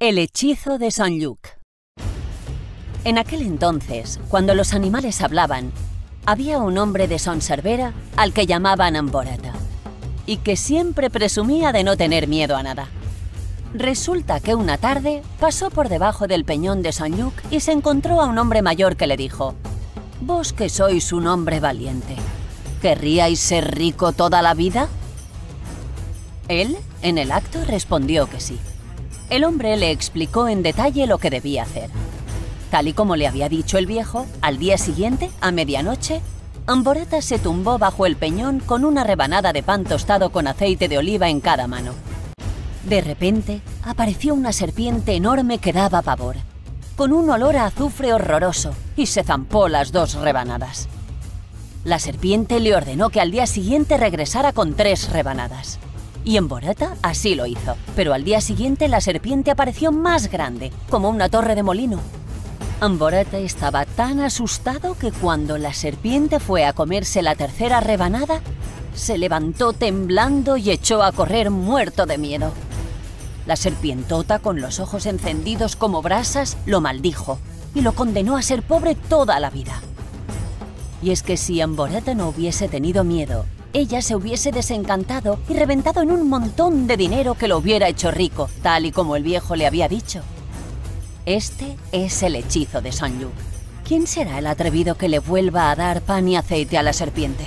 El hechizo de Son Lluc. En aquel entonces, cuando los animales hablaban, había un hombre de Son Servera al que llamaban Amborata, y que siempre presumía de no tener miedo a nada. Resulta que una tarde pasó por debajo del peñón de Son Lluc y se encontró a un hombre mayor que le dijo: «Vos que sois un hombre valiente, ¿querríais ser rico toda la vida?». Él, en el acto, respondió que sí. El hombre le explicó en detalle lo que debía hacer. Tal y como le había dicho el viejo, al día siguiente, a medianoche, Amborata se tumbó bajo el peñón con una rebanada de pan tostado con aceite de oliva en cada mano. De repente, apareció una serpiente enorme que daba pavor, con un olor a azufre horroroso, y se zampó las 2 rebanadas. La serpiente le ordenó que al día siguiente regresara con 3 rebanadas. Y Amborata así lo hizo, pero al día siguiente la serpiente apareció más grande, como una torre de molino. Amborata estaba tan asustado que cuando la serpiente fue a comerse la 3ª rebanada, se levantó temblando y echó a correr muerto de miedo. La serpientota, con los ojos encendidos como brasas, lo maldijo y lo condenó a ser pobre toda la vida. Y es que si Amborata no hubiese tenido miedo, ella se hubiese desencantado y reventado en un montón de dinero que lo hubiera hecho rico, tal y como el viejo le había dicho. Este es el hechizo de Son Lluc. ¿Quién será el atrevido que le vuelva a dar pan y aceite a la serpiente?